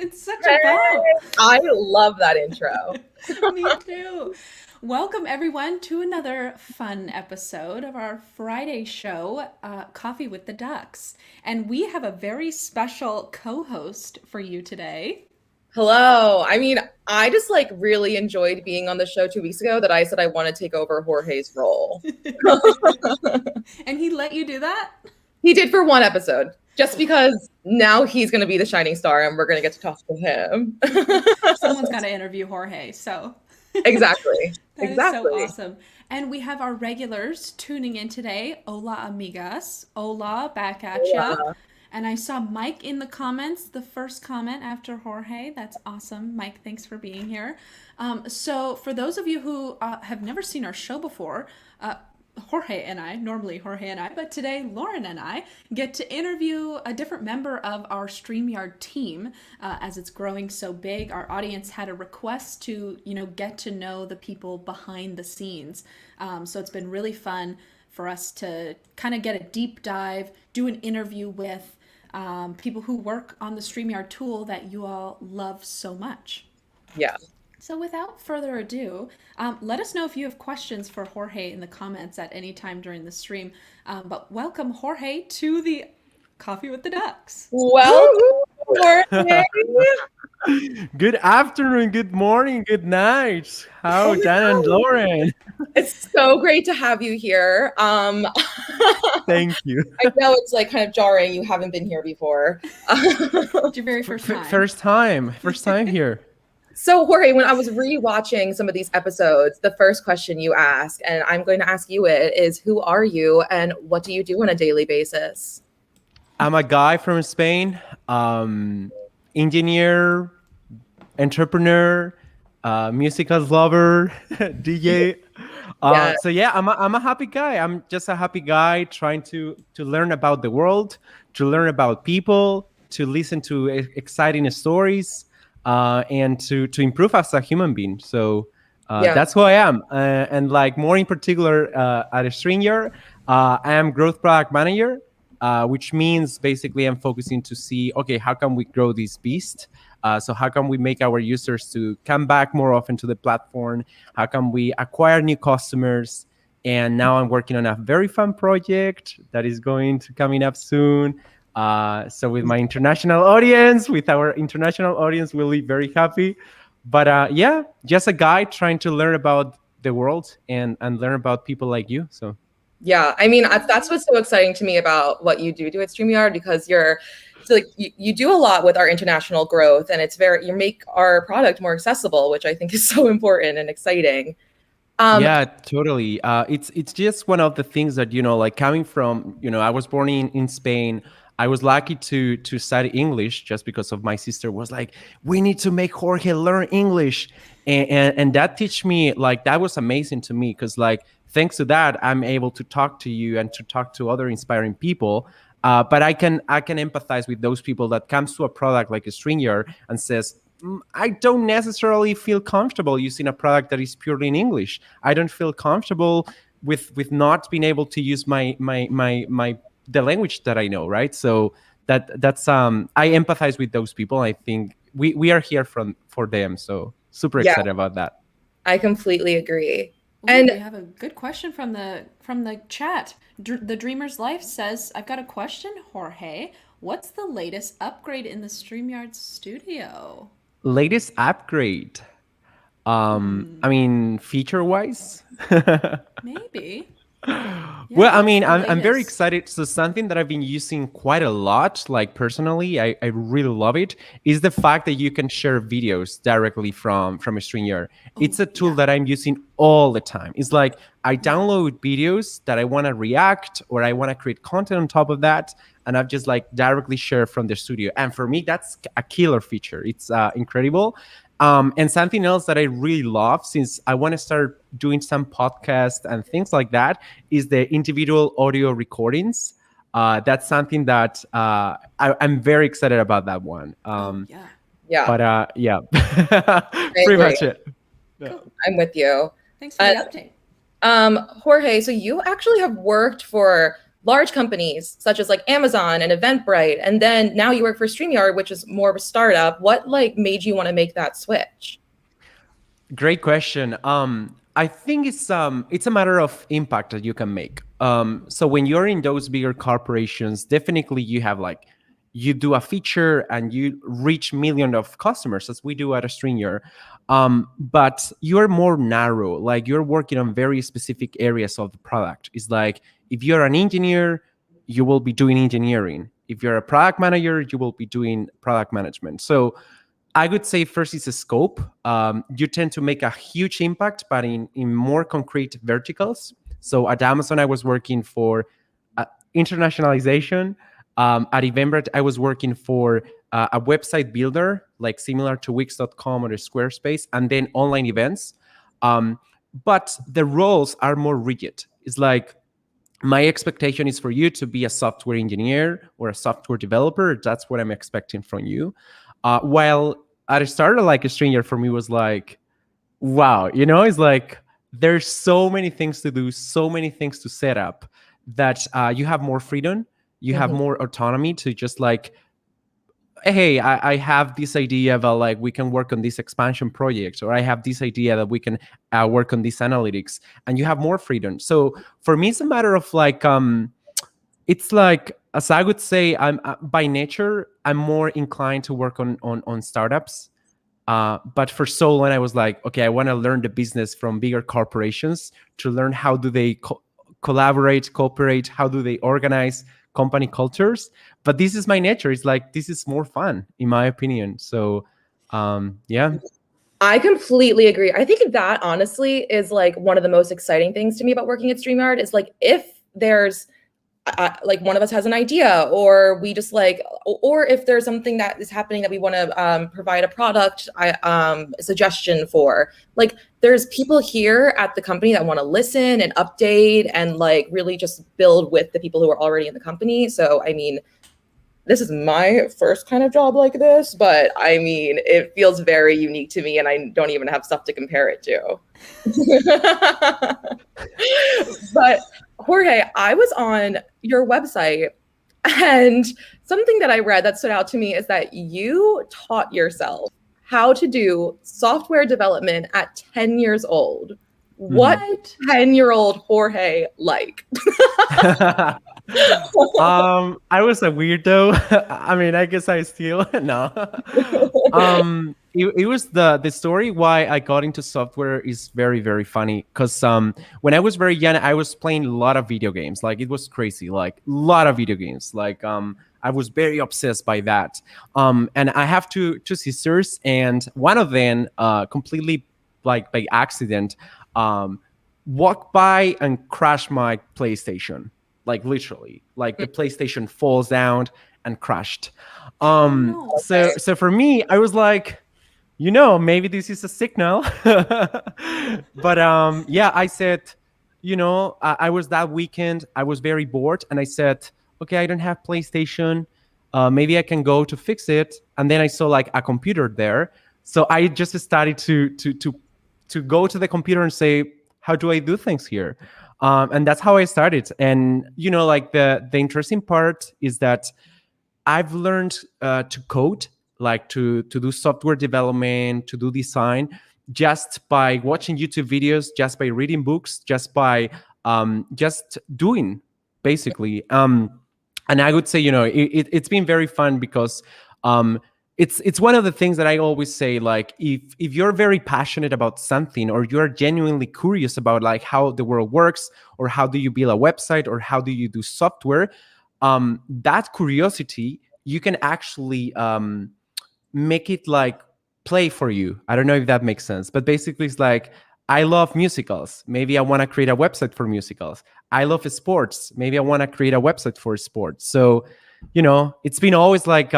It's such a bump. I love that intro. Me too. Welcome, everyone, to another fun episode of our Friday show, Coffee with the Ducks. And we have a very special co host for you today. Hello. I just really enjoyed being on the show 2 weeks ago that I said I want to take over Jorge's role. And he let you do that? He did for one episode, just because now he's going to be the shining star and we're going to get to talk to him. Someone's got to interview Jorge, so Exactly. that is so Exactly. awesome. And we have our regulars tuning in today. Hola, amigas. Hola, back at ya. Yeah. And I saw Mike in the comments, the first comment after Jorge. That's awesome. Mike, thanks for being here. So, for those of you who have never seen our show before, Jorge and I, normally Jorge and I, but today Lauren and I get to interview a different member of our StreamYard team as it's growing so big. Our audience had a request to, get to know the people behind the scenes. So it's been really fun for us to kind of get a deep dive, do an interview with people who work on the StreamYard tool that you all love so much. Yeah. So, without further ado, let us know if you have questions for Jorge in the comments at any time during the stream. But welcome, Jorge, to the Coffee with the Ducks. Welcome, Jorge. Good afternoon, good morning, good night. How, Dan and Lauren? It's so great to have you here. Thank you. I know it's kind of jarring. You haven't been here before. It's your very first time. First time here. So, Jorge, when I was rewatching some of these episodes, the first question you ask, and I'm going to ask you it, is who are you and what do you do on a daily basis? I'm a guy from Spain, engineer, entrepreneur, musical lover, DJ. Yes. So yeah, I'm a happy guy. I'm just a happy guy trying to learn about the world, to learn about people, to listen to exciting stories. And to improve as a human being. So that's who I am. And more in particular at StreamYard, I am growth product manager, which means basically I'm focusing to see, okay, how can we grow this beast? So how can we make our users to come back more often to the platform? How can we acquire new customers? And now I'm working on a very fun project that is going to coming up soon. So with my international audience, we'll be very happy. But yeah, just a guy trying to learn about the world and learn about people like you. So yeah, that's what's so exciting to me about what you do at StreamYard, because you do a lot with our international growth, and you make our product more accessible, which I think is so important and exciting. Yeah, totally. It's just one of the things that, coming from, I was born in Spain. I was lucky to study English just because of my sister was like, we need to make Jorge learn English. And that teach me, that was amazing to me because thanks to that, I'm able to talk to you and to talk to other inspiring people. But I can empathize with those people that comes to a product like a StreamYard and says, I don't necessarily feel comfortable using a product that is purely in English. I don't feel comfortable with not being able to use my the language that I know, right? So that's I empathize with those people. I think we are here for them. So super excited about that. I completely agree. Ooh, and we have a good question from the chat. The Dreamer's Life says, I've got a question, Jorge. What's the latest upgrade in the StreamYard studio? Latest upgrade. Feature wise. Maybe. Well, I'm very excited. So something that I've been using quite a lot, personally, I really love it, is the fact that you can share videos directly from a StreamYard. It's a tool that I'm using all the time. It's like I download videos that I want to react or I want to create content on top of that, and I've just directly share from the studio. And for me, that's a killer feature. It's incredible. And something else that I really love, since I want to start doing some podcasts and things like that, is the individual audio recordings. That's something that I'm very excited about that one. Yeah. But yeah, pretty much it. Cool. I'm with you. Thanks for the update. Jorge, so you actually have worked for large companies such as like Amazon and Eventbrite, and then now you work for StreamYard, which is more of a startup. What like made you want to make that switch? Great question. I think it's a matter of impact that you can make. So when you're in those bigger corporations, definitely you have like you do a feature and you reach millions of customers as we do at a StreamYard. But you're more narrow, like you're working on very specific areas of the product. It's like if you're an engineer, you will be doing engineering. If you're a product manager, you will be doing product management. So I would say first is a scope. You tend to make a huge impact, but in more concrete verticals. So at Amazon, I was working for internationalization. At Eventbrite, I was working for a website builder, like similar to Wix.com or Squarespace, and then online events. But the roles are more rigid. It's like my expectation is for you to be a software engineer or a software developer. That's what I'm expecting from you. While at a startup like a StreamYard for me was like, wow, it's like there's so many things to do, so many things to set up that you have more freedom. You have more autonomy to just like, hey, I have this idea about like we can work on this expansion project, or I have this idea that we can work on this analytics, and you have more freedom. So for me, it's a matter of like, it's like, as I would say, I'm by nature, I'm more inclined to work on startups. But for so long, I was like, okay, I want to learn the business from bigger corporations to learn how do they collaborate, cooperate, how do they organize company cultures. But this is my nature. It's like, this is more fun, in my opinion. So, yeah. I completely agree. I think that honestly is like one of the most exciting things to me about working at StreamYard is like, if there's like one of us has an idea, or we just like, or if there's something that is happening that we want to provide a product suggestion for, like there's people here at the company that want to listen and update and like really just build with the people who are already in the company. So I mean, this is my first kind of job like this, but I mean, it feels very unique to me and I don't even have stuff to compare it to. But Jorge, I was on your website and something that I read that stood out to me is that you taught yourself how to do software development at 10 years old. What 10-year-old Jorge like? I was a weirdo. I mean, I guess I still no. It was the story why I got into software is very, very funny because when I was very young, I was playing a lot of video games. Like it was crazy, like a lot of video games. Like I was very obsessed by that. And I have two sisters, and one of them completely like by accident walked by and crashed my PlayStation. Like literally, like the PlayStation falls down and crashed. So for me, I was like, maybe this is a signal. But yeah, I said, I was that weekend, I was very bored, and I said, okay, I don't have PlayStation. Maybe I can go to fix it. And then I saw like a computer there, so I just started to go to the computer and say, how do I do things here? And that's how I started. And like the interesting part is that I've learned to code, like to do software development, to do design, just by watching YouTube videos, just by reading books, just by just doing, basically. And I would say, it's been very fun because it's one of the things that I always say, like if you're very passionate about something, or you're genuinely curious about like how the world works, or how do you build a website, or how do you do software, that curiosity, you can actually make it like play for you. I don't know if that makes sense, but basically it's like, I love musicals. Maybe I want to create a website for musicals. I love sports. Maybe I want to create a website for sports. So, it's been always like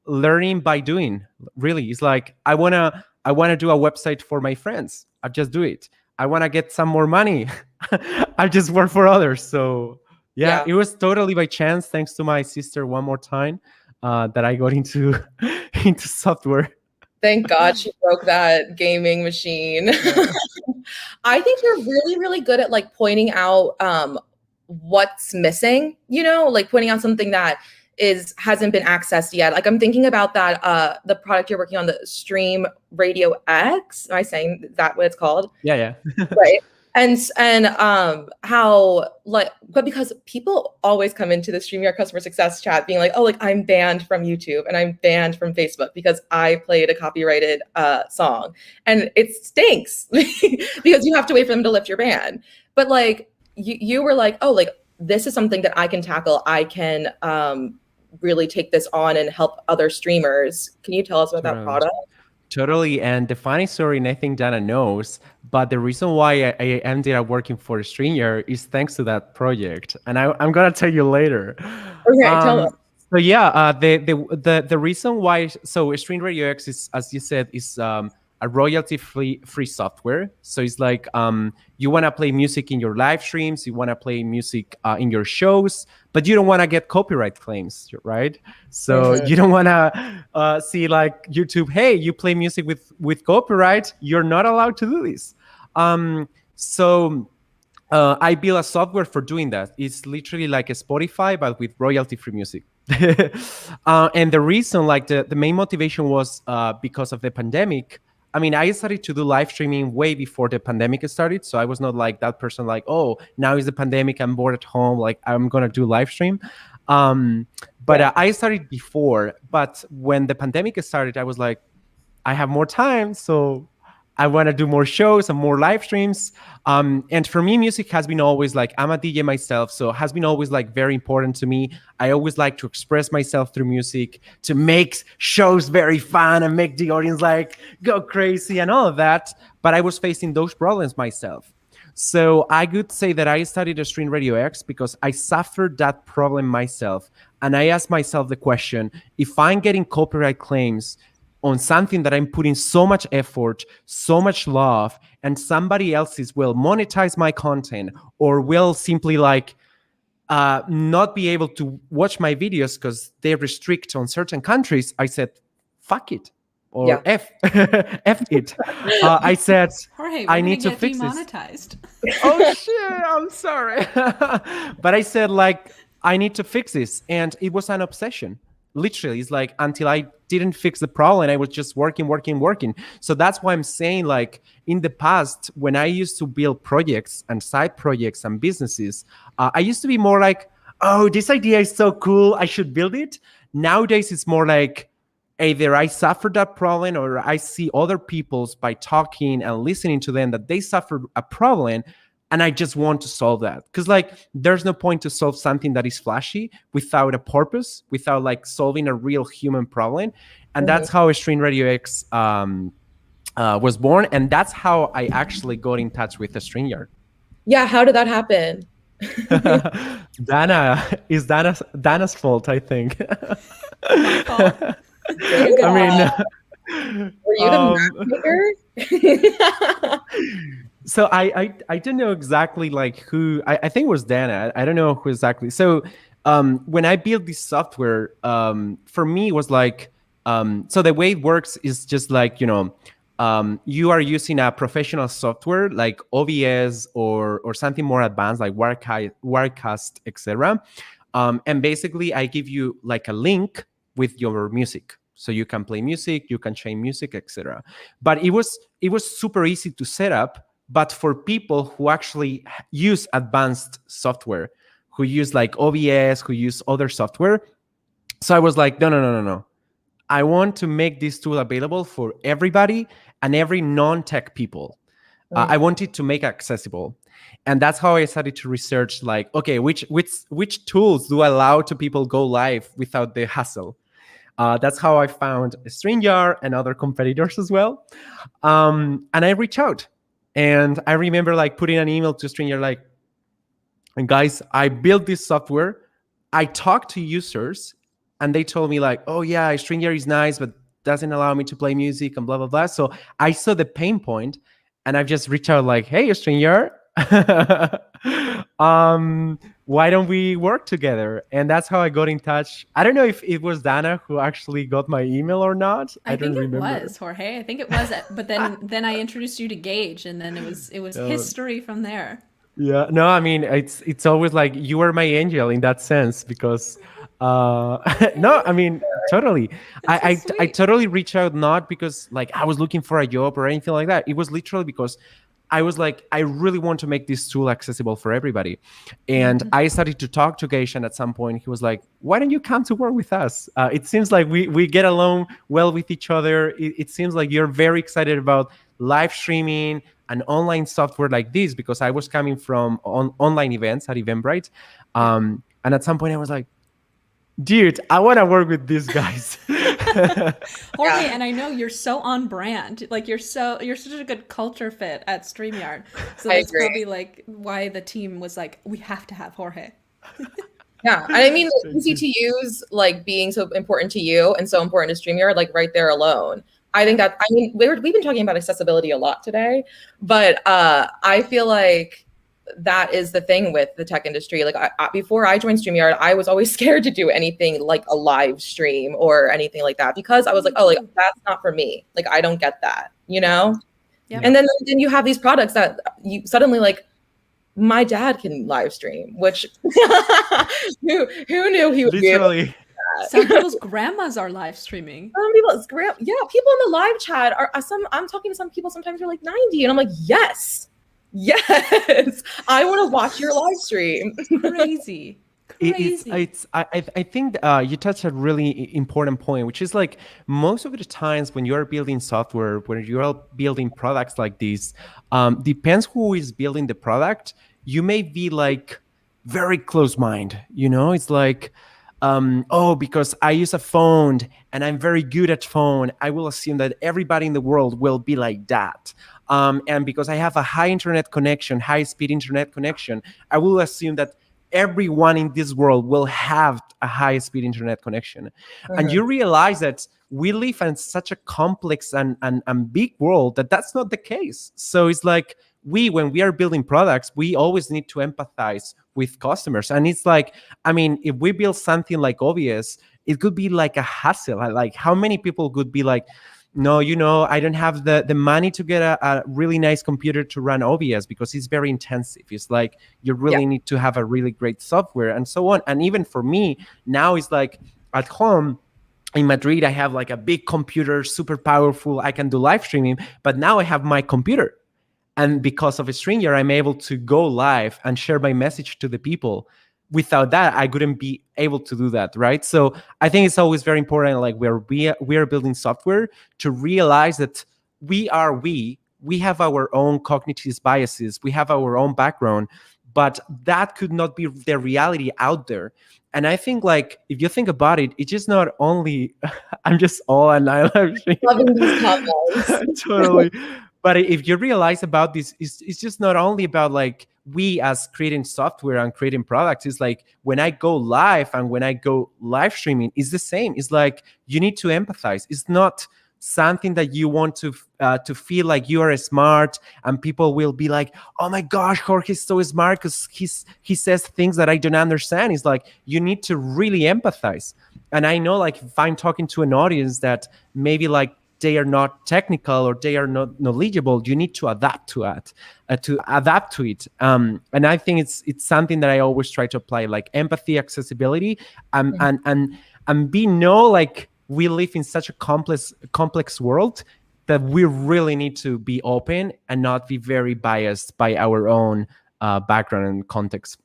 learning by doing. Really, it's like I wanna do a website for my friends. I just do it. I want to get some more money. I just work for others. So yeah, it was totally by chance, thanks to my sister one more time, that I got into software. Thank God she broke that gaming machine. I think you're really, really good at like pointing out what's missing, like pointing out something that hasn't been accessed yet. Like I'm thinking about that, the product you're working on, the Stream Radio X. Am I saying that what it's called? Yeah. Right. And how, like, but because people always come into the StreamYard customer success chat being like, oh, like I'm banned from YouTube and I'm banned from Facebook because I played a copyrighted song, and it stinks because you have to wait for them to lift your ban. But like you were like, oh, like this is something that I can tackle. I can really take this on and help other streamers. Can you tell us about that product? Totally. And the funny story, and I think Dana knows, but the reason why I ended up working for StreamYard is thanks to that project. And I'm going to tell you later. Okay, tell us. So yeah, the reason why, so Stream Radio X is, as you said, is a royalty-free software. So it's like you want to play music in your live streams, you want to play music in your shows, but you don't want to get copyright claims, right? So you don't want to see like YouTube, hey, you play music with copyright, you're not allowed to do this. So I built a software for doing that. It's literally like a Spotify, but with royalty-free music. And the reason, like the main motivation was because of the pandemic. I mean, I started to do live streaming way before the pandemic started. So I was not like that person like, oh, now is the pandemic, I'm bored at home, like I'm going to do live stream. But I started before. But when the pandemic started, I was like, I have more time. So I want to do more shows and more live streams. And for me, music has been always like, I'm a DJ myself, so it has been always like very important to me. I always like to express myself through music, to make shows very fun and make the audience like go crazy and all of that. But I was facing those problems myself. So I could say that I studied a Stream Radio X because I suffered that problem myself. And I asked myself the question, if I'm getting copyright claims on something that I'm putting so much effort, so much love, and somebody else's will monetize my content or will simply like not be able to watch my videos because they restrict on certain countries, I said, fuck it. Or F it. I said, Jorge, I need to fix demonetized. This. Oh shit, I'm sorry. But I said like, I need to fix this. And it was an obsession. Literally, it's like until I didn't fix the problem, I was just working. So that's why I'm saying like in the past, when I used to build projects and side projects and businesses, I used to be more like, oh, this idea is so cool, I should build it. Nowadays, it's more like either I suffered that problem or I see other people's by talking and listening to them that they suffered a problem. And I just want to solve that. Because like, there's no point to solve something that is flashy without a purpose, without like solving a real human problem. And that's how Stream Radio X was born. And that's how I actually got in touch with the StreamYard. Yeah, how did that happen? Dana's fault, I think. My fault. I mean, were you the matchmaker? So I don't know exactly like who, I think it was Dana. I don't know who exactly. So when I built this software, for me it was like, so the way it works is just like, you know, you are using a professional software like OBS or something more advanced like Wirecast, etc. And basically I give you like a link with your music. So you can play music, you can change music, etc. But it was super easy to set up. But for people who actually use advanced software, who use like OBS, who use other software. So I was like, no. I want to make this tool available for everybody and every non-tech people. I wanted to make it accessible. And that's how I started to research like, okay, which tools do allow to people go live without the hassle? That's how I found StreamYard and other competitors as well. And I reached out. And I remember like putting an email to StreamYard like, and guys, I built this software. I talked to users and they told me like, oh yeah, StreamYard is nice, but doesn't allow me to play music and blah, blah, blah. So I saw the pain point and I've just reached out like, hey, StreamYard, why don't we work together? And that's how I got in touch. I don't know if it was Dana who actually got my email or not. I don't remember. It was Jorge. I think it was, but then I introduced you to Gage, and then it was history from there. Yeah, no, I mean it's always like you are my angel in that sense because no, I mean totally. That's so I sweet. totally reach out not because like I was looking for a job or anything like that. It was literally because I was like, I really want to make this tool accessible for everybody. And I started to talk to Geishan at some point. He was like, why don't you come to work with us? It seems like we get along well with each other. It seems like you're very excited about live streaming and online software like this because I was coming from online events at Eventbrite. Yeah. And at some point I was like, dude, I want to work with these guys. Jorge, and I know you're so on brand. Like you're such a good culture fit at StreamYard. So I that's agree. probably like why the team was like, we have to have Jorge. Yeah, and I mean, easy to use, like being so important to you and so important to StreamYard, like right there alone. I think that, I mean, we've been talking about accessibility a lot today, but I feel like that is the thing with the tech industry. Like before I joined StreamYard, I was always scared to do anything like a live stream or anything like that because I was like, oh, like that's not for me. Like I don't get that, you know? Yep. And then you have these products that you suddenly like, my dad can live stream, which who knew he would be able to Literally. do that? Some people's grandmas are live streaming. Some people's yeah, people in the live chat are I'm talking to some people sometimes they're like 90 and I'm like, yes, I want to watch your live stream. Crazy. I think you touched a really important point, which is like most of the times when you're building software, when you're building products like this, depends who is building the product. You may be like very close mind, you know, it's like, oh, because I use a phone and I'm very good at phone, I will assume that everybody in the world will be like that. And because I have a high internet connection, high speed internet connection, I will assume that everyone in this world will have a high speed internet connection. And you realize that we live in such a complex and big world that that's not the case. So it's like when we are building products, we always need to empathize with customers. And it's like, I mean, if we build something like OBS, it could be like a hassle. Like how many people could be like, no, you know, I don't have the money to get a really nice computer to run OBS because it's very intensive. It's like you really need to have a really great software and so on. And even for me, now it's like at home in Madrid, I have like a big computer, super powerful. I can do live streaming, but now I have my computer. And because of a StreamYard, I'm able to go live and share my message to the people. Without that, I couldn't be able to do that, right? So I think it's always very important, like we are building software, to realize that we have our own cognitive biases, we have our own background, but that could not be the reality out there. And I think, like, if you think about it, it's just not only I'm just all and I Loving these comments. totally. But if you realize about this, it's just not only about like we as creating software and creating products. It's like when I go live and when I go live streaming, it's the same. It's like you need to empathize. It's not something that you want to feel like you are smart and people will be like, oh my gosh, Jorge's so smart because he says things that I don't understand. It's like you need to really empathize. And I know, like, if I'm talking to an audience that maybe like they are not technical or they are not knowledgeable, you need to adapt to it, and I think it's something that I always try to apply, like empathy, accessibility, and like we live in such a complex world that we really need to be open and not be very biased by our own background and context.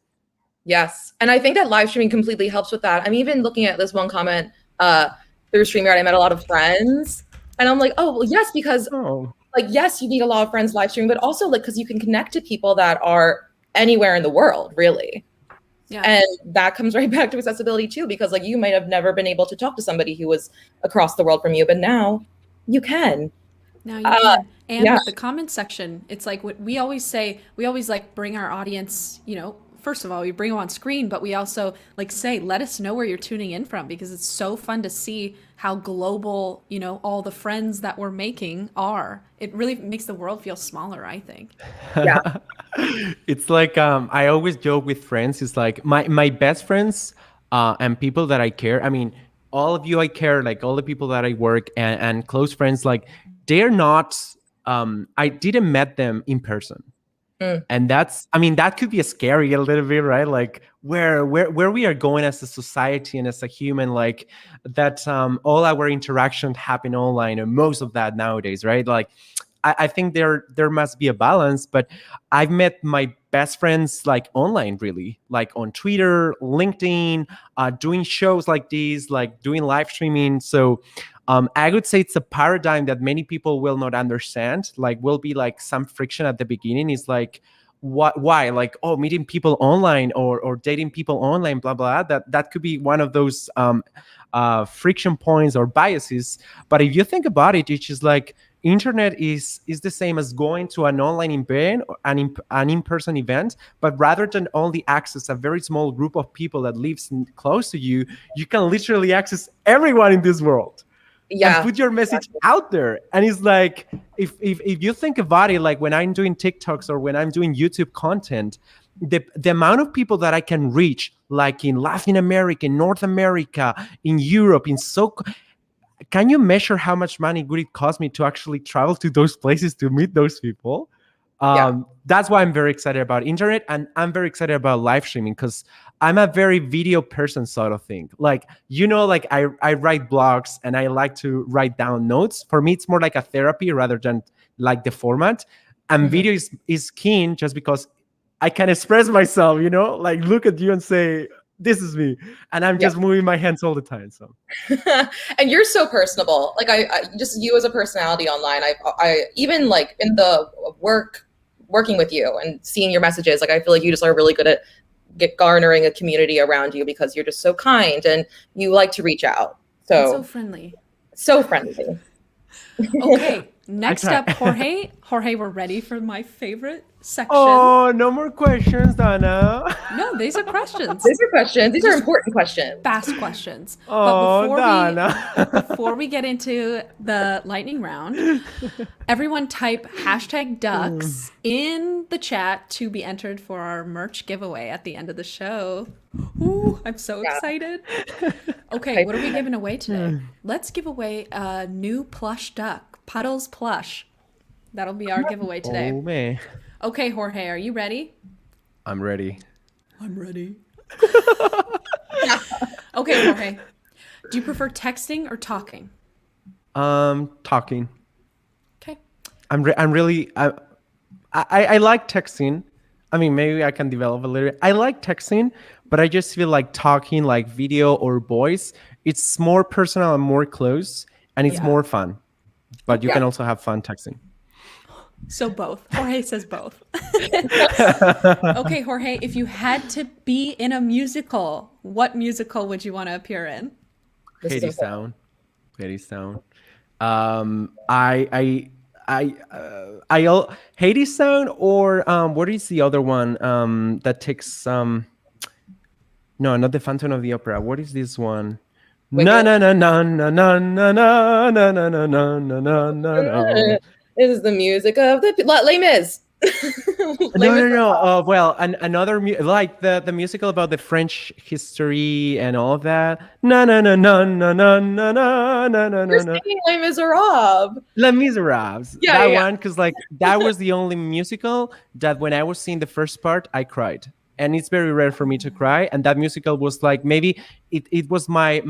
Yes, and I think that live streaming completely helps with that. I'm even looking at this one comment through StreamYard. I met a lot of friends. And I'm like, oh, well, yes, because like, yes, you need a lot of friends live streaming, but also like, because you can connect to people that are anywhere in the world, really. Yeah. And that comes right back to accessibility too, because like you might have never been able to talk to somebody who was across the world from you, but now you can. Now you can. And with the comment section, it's like what we always say, we always like bring our audience, you know, first of all, we bring them on screen, but we also like say, let us know where you're tuning in from, because it's so fun to see how global, you know, all the friends that we're making are. It really makes the world feel smaller, I think. Yeah. It's like, I always joke with friends. It's like my best friends and people that I care. I mean, all of you I care, like all the people that I work and close friends, like they're not, I didn't met them in person. Mm. And that's, I mean, that could be scary a little bit, right? Like where we are going as a society and as a human, like that all our interaction happen online, and most of that nowadays, right? Like I think there must be a balance, but I've met my best friends like online, really, like on Twitter, LinkedIn, doing shows like these, like doing live streaming. So I would say it's a paradigm that many people will not understand. Like, will be like some friction at the beginning. Is like, what? Why? Like, oh, meeting people online or dating people online, blah blah. That could be one of those friction points or biases. But if you think about it, it's just like internet is the same as going to an online event or an in-person event, but rather than only access a very small group of people that lives close to you, you can literally access everyone in this world and put your message out there. And it's like, if you think about it, like when I'm doing TikToks or when I'm doing YouTube content, the amount of people that I can reach, like in Latin America, in North America, in Europe, can you measure how much money would it cost me to actually travel to those places to meet those people? That's why I'm very excited about internet, and I'm very excited about live streaming, because I'm a very video person sort of thing. Like, like I write blogs and I like to write down notes. For me, it's more like a therapy rather than like the format. And video is keen just because I can express myself, like look at you and say, this is me, and I'm just moving my hands all the time. So, and you're so personable. Like I just, you as a personality online. I even like in the working with you and seeing your messages. Like I feel like you just are really good at garnering a community around you, because you're just so kind and you like to reach out. So friendly. So friendly. Okay, next up, Jorge. Jorge, we're ready for my favorite section. Oh, no more questions, Dana. No, these are questions. These are questions. These are important questions. Fast questions. Oh, but Dana. before we get into the lightning round, everyone type #ducks in the chat to be entered for our merch giveaway at the end of the show. Ooh, I'm so excited. Okay, what are we giving away today? Let's give away a new plush duck, Puddles plush. That'll be our giveaway today. Oh, man. Okay, Jorge, are you ready? I'm ready. I'm ready. Okay, Jorge. Do you prefer texting or talking? Talking. Okay. I like texting. I mean, maybe I can develop a little. I like texting, but I just feel like talking, like video or voice, it's more personal and more close, and it's more fun. But you can also have fun texting. So both. Jorge says both. Okay, Jorge, if you had to be in a musical, what musical would you want to appear in? Hades Sound. Hades Sound, or what is the other one that takes no, not the Phantom of the Opera. What is this one? No. This is the music of the Les Mis. No. Well, another like the musical about the French history and all of that. No. You're singing Les Miserables. Les Miserables. Yeah, that one, because like that was the only musical that when I was seeing the first part, I cried. And it's very rare for me to cry. And that musical was like, maybe it was my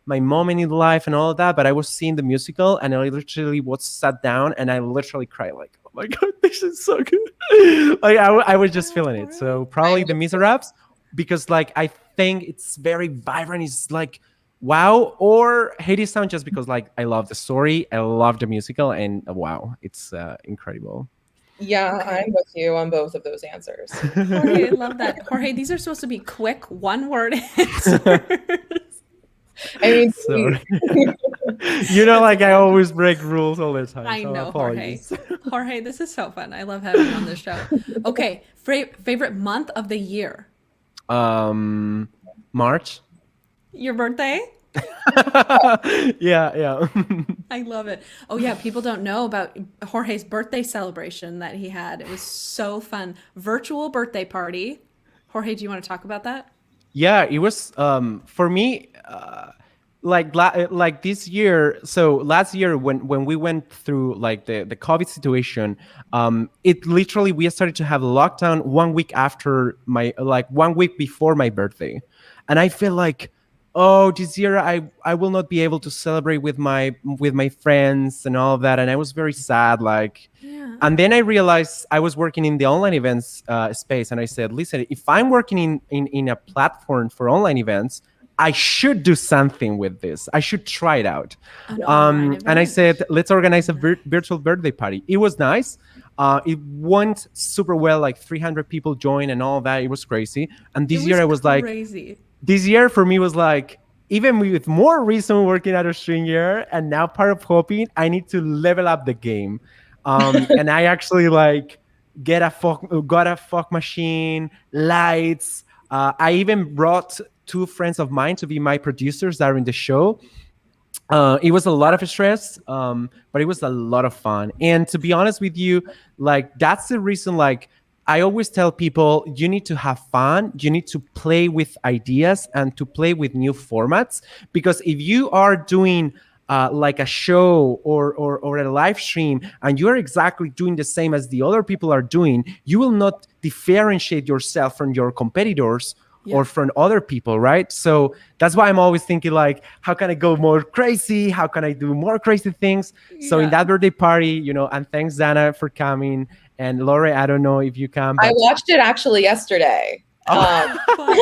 moment in life and all of that. But I was seeing the musical and I literally was sat down and I literally cried like, oh my God, this is so good. Like I was just feeling it. So probably The Miserables, because like I think it's very vibrant. It's like, wow. Or Hades Sound, just because like I love the story. I love the musical, and wow, it's incredible. Yeah, okay. I'm with you on both of those answers. Jorge, I love that. Jorge, these are supposed to be quick, one-word answers. I mean, like I always break rules all the time. I know, apologies. Jorge, this is so fun. I love having you on this show. Okay, favorite month of the year? March. Your birthday? Yeah. I love it. Oh yeah, people don't know about Jorge's birthday celebration that he had. It was so fun. Virtual birthday party. Jorge, do you want to talk about that? Yeah, it was for me like this year. So last year when we went through like the COVID situation, it literally we started to have lockdown 1 week after my, like 1 week before my birthday, and I feel like, oh, this year I will not be able to celebrate with my friends and all of that, and I was very sad, like. Yeah. And then I realized I was working in the online events space, and I said, listen, if I'm working in a platform for online events, I should do something with this. I should try it out. An online And I event. said, let's organize a virtual birthday party. It was nice. It went super well, like 300 people joined and all that. It was crazy. And this year I was like, crazy. this year for me was like, even with more reason working at a StreamYard and now part of hoping, I need to level up the game. And I actually like got a fog machine, lights. I even brought 2 friends of mine to be my producers that are in the show. It was a lot of stress, but it was a lot of fun. And to be honest with you, like that's the reason, like I always tell people, you need to have fun. You need to play with ideas and to play with new formats. Because if you are doing like a show or a live stream and you're exactly doing the same as the other people are doing, you will not differentiate yourself from your competitors or from other people, right? So that's why I'm always thinking like, how can I go more crazy? How can I do more crazy things? So in that birthday party, you know, and thanks Dana for coming. And Laura, I don't know if you can. But... I watched it actually yesterday. I know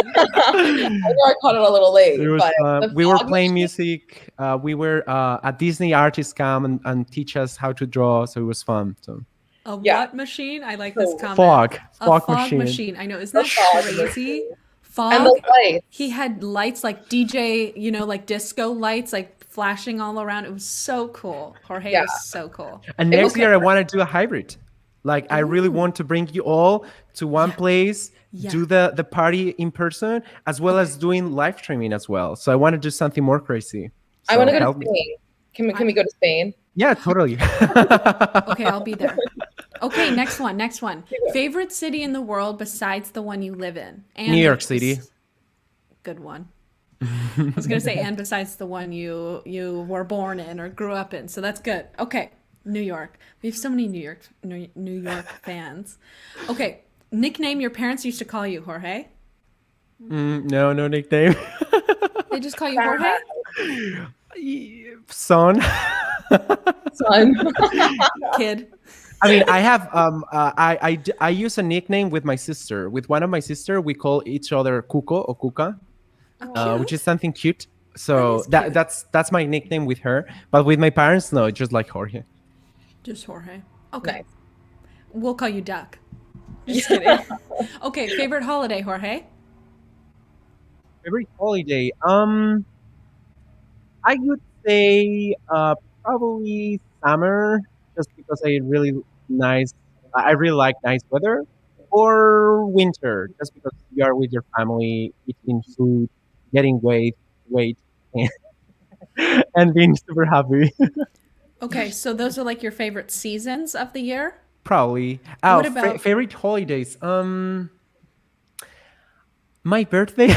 I caught it a little late. It was, but we were playing music. We were a Disney artist come and teach us how to draw. So it was fun. So. A what machine? I like this comment. Fog machine. machine. I know. Isn't that crazy? Fog. And the lights. He had lights like DJ, you know, like disco lights, like flashing all around. It was so cool. Jorge was so cool. And next year I want to do a hybrid. Like I really want to bring you all to one place, do the party in person, as well as doing live streaming as well. So I want to do something more crazy. So I want to go to Spain. Can we go to Spain? Yeah, totally. Okay, I'll be there. Okay, next one. Favorite city in the world besides the one you live in? And New York City. Good one. I was gonna say, and besides the one you were born in or grew up in. So that's good. Okay, New York. We have so many New York fans. Okay, nickname your parents used to call you, Jorge? No nickname. They just call you Jorge? Son. Kid. I mean, I have I use a nickname with my sister. With one of my sister, we call each other Cuco or Cuca, which is something cute. So that's my nickname with her. But with my parents, no, just like Jorge. Just Jorge. Okay. Nice. We'll call you Duck. Just kidding. Okay, favorite holiday, Jorge? Favorite holiday? I would say probably summer, just because I really like nice weather, or winter, just because you are with your family, eating food, getting weight, and being super happy. Okay, so those are like your favorite seasons of the year? Probably. What about favorite holidays? My birthday? No,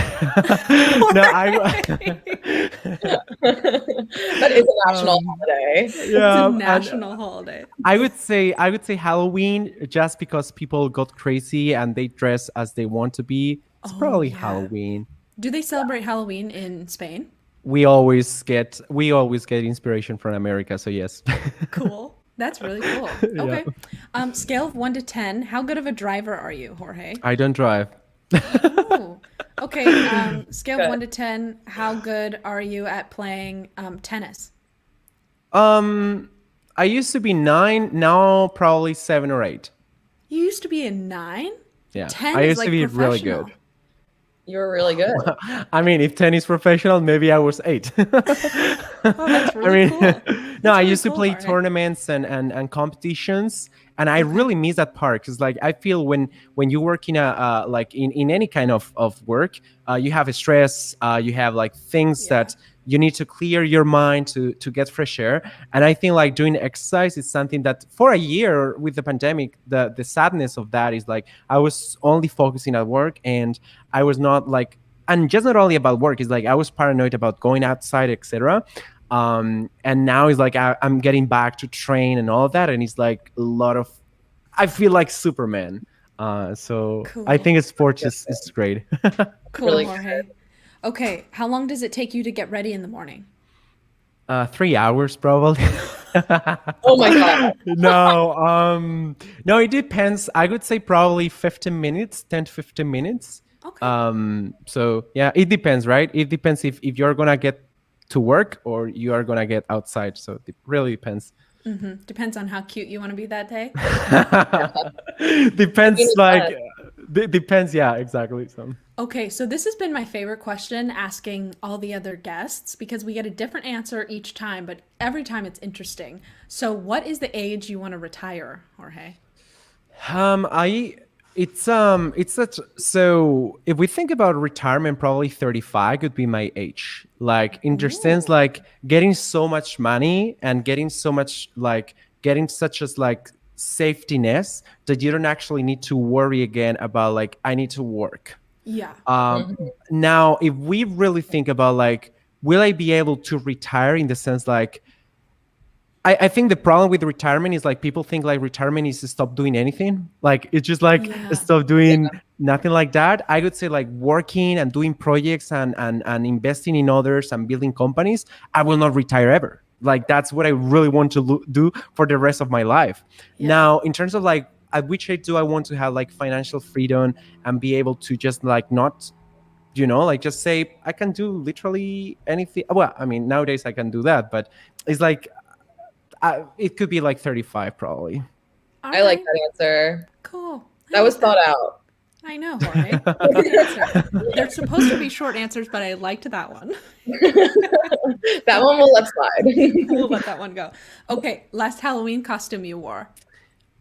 That is a national holiday. Yeah, it's a national holiday. I would say Halloween, just because people got crazy and they dress as they want to be. It's probably Halloween. Do they celebrate Halloween in Spain? We always get inspiration from America, so yes. Cool. That's really cool. Okay. Scale of 1 to 10, how good of a driver are you, Jorge? I don't drive. Oh. Okay. Scale of 1 to 10, how good are you at playing tennis? I used to be 9, now probably 7 or 8. You used to be a 9? Yeah. 10 I is used like to be really professional. good. You were really good. I mean, if 10 is professional, maybe I was 8. Oh, that's really cool. No, I really used to cool, play Jorge. tournaments and competitions, and I really miss that part, because like I feel when you work in a like in any kind of work, you have a stress, you have like things that you need to clear your mind to get fresh air. And I think like doing exercise is something that for a year with the pandemic, the sadness of that is like I was only focusing at work, and I was not like and just not only about work. It's like I was paranoid about going outside, etc. And now it's like I'm getting back to train and all of that, and it's like a lot of. I feel like Superman. So Cool. I think sports is great. Cool, Really Jorge. Okay, how long does it take you to get ready in the morning? 3 hours probably. Oh my god. No, it depends. I would say probably 15 minutes, 10 to 15 minutes. Okay. So yeah, it depends, right? It depends if you're gonna get to work or you are gonna get outside. So it really depends. Depends on how cute you want to be that day. Depends, Really like fun. depends. Yeah, exactly. So Okay, so this has been my favorite question asking all the other guests because we get a different answer each time, but every time it's interesting. So, what is the age you want to retire, Jorge? it's such so if we think about retirement, probably 35 could be my age. Like in the sense, like getting so much money and getting so much like getting such as like safety nets that you don't actually need to worry again about like I need to work. Yeah. Now, if we really think about like, will I be able to retire in the sense like, I think the problem with retirement is like people think like retirement is to stop doing anything. Like it's just like Yeah. stop doing nothing like that. I would say like working and doing projects and investing in others and building companies. I will not retire ever. Like that's what I really want to do for the rest of my life. Yeah. Now, in terms of like at which age do I want to have like financial freedom and be able to just like not like just say I can do literally anything. Well, I mean, nowadays I can do that, but it's like it could be like 35 probably. All I like right. that answer. Cool. That was thought out. I know, Jorge. Good answer. They're supposed to be short answers, but I liked that one. That one will let slide. We'll let that one go. Okay, last Halloween costume you wore.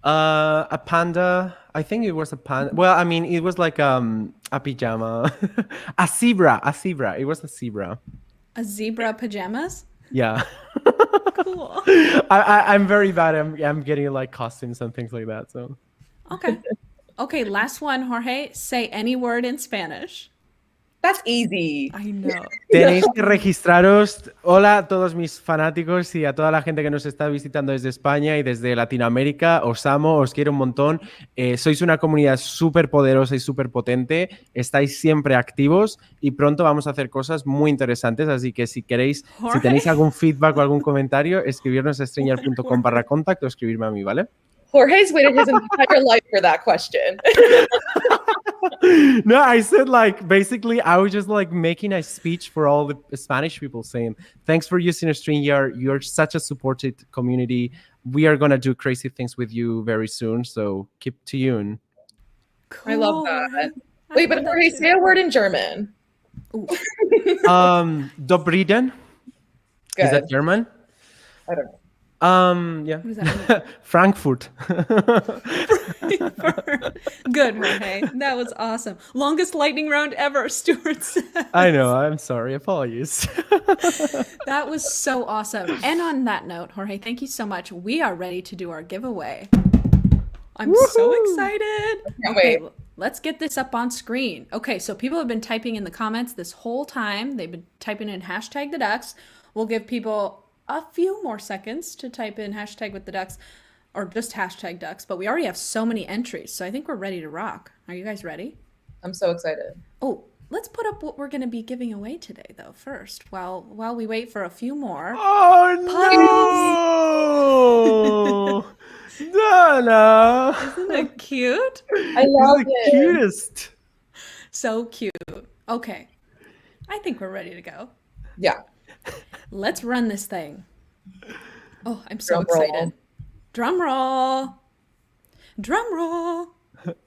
A panda. I think it was a panda. Well, I mean, it was like a pajama. A zebra. It was a zebra. A zebra pajamas? Yeah. Cool. I'm very bad. I'm getting like costumes and things like that. So Okay. Okay, last one, Jorge. Say any word in Spanish. That's easy. I know. tenéis que registraros. Hola a todos mis fanáticos y a toda la gente que nos está visitando desde España y desde Latinoamérica. Os amo, os quiero un montón. Sois una comunidad súper poderosa y súper potente. Estáis siempre activos y pronto vamos a hacer cosas muy interesantes. Así que si queréis, Jorge. si tenéis algún feedback o algún comentario, escribirnos a StreamYard.com/contact o escribirme a mí, ¿vale? Jorge's waited his entire life for that question. No, I said like basically I was just like making a speech for all the Spanish people saying thanks for using a StreamYard. You're such a supported community. We are gonna do crazy things with you very soon. So keep tuned. Cool. I love that. Wait, but Jorge, say a word in German. Dobriden. Good. Is that German? I don't know. Yeah. What does that mean? Frankfurt. Good, Jorge. That was awesome. Longest lightning round ever, Stuart says. I know. I'm sorry. Apologies. That was so awesome. And on that note, Jorge, thank you so much. We are ready to do our giveaway. I'm so excited. Can't wait. Let's get this up on screen. Okay, so people have been typing in the comments this whole time. They've been typing in hashtag the ducks. We'll give people a few more seconds to type in hashtag with the ducks or just hashtag ducks, but we already have so many entries, so I think we're ready to rock. Are you guys ready? I'm so excited. Oh, let's put up what we're going to be giving away today, though, first, while we wait for a few more. Oh, no! Donna! Isn't it cute? I love the it. cutest. So cute. Okay, I think we're ready to go. Yeah. Let's run this thing. Oh, I'm so Drum roll. excited. Drum roll. Drum roll.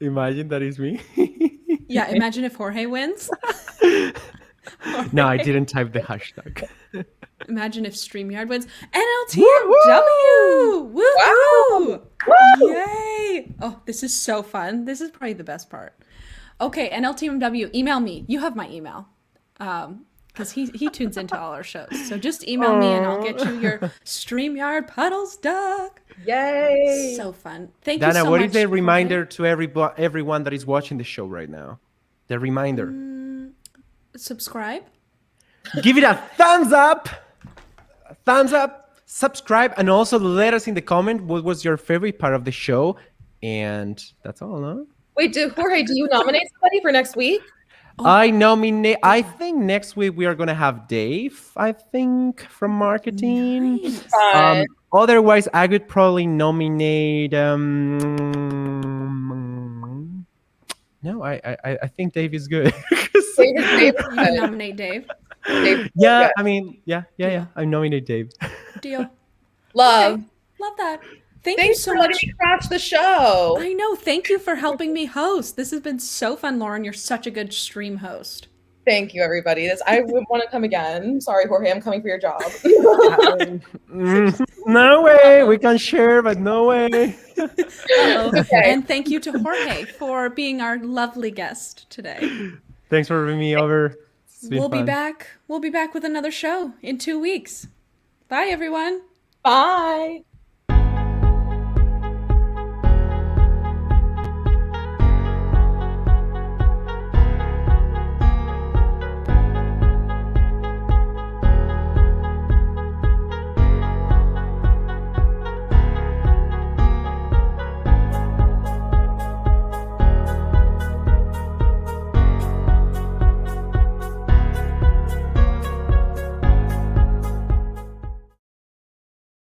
Imagine that is me. Yeah, imagine if Jorge wins. No, I didn't type the hashtag. Imagine if StreamYard wins. NLTMW! Woohoo! Yay! Oh, this is so fun. This is probably the best part. Okay, NLTMW, email me. You have my email. Because he tunes into all our shows. So just email me and I'll get you your StreamYard Puddles duck. Yay. So fun. Thank you Dana, so much. what is the Jorge. reminder to everyone that is watching the show right now? The reminder. subscribe. Give it a thumbs up, subscribe, and also let us in the comment what was your favorite part of the show. And that's all, no? Wait, Jorge, do you nominate somebody for next week? I nominate. I think next week we are gonna have Dave. I think from marketing. Nice. Fun. Otherwise, I would probably nominate. No, I think Dave is good. Dave is You good. nominate Dave. Dave is Yeah, good. I mean, yeah. I nominate Dave. Deal. Love. Okay. Love that. Thank you Thanks so for much. letting me crash the show. I know. Thank you for helping me host. This has been so fun, Lauren. You're such a good stream host. Thank you, everybody. I would want to come again. Sorry, Jorge, I'm coming for your job. No way. We can share, but no way. Uh-oh. Okay. And thank you to Jorge for being our lovely guest today. Thanks for having me over. It's been We'll be fun. back. We'll be back with another show in 2 weeks. Bye, everyone. Bye.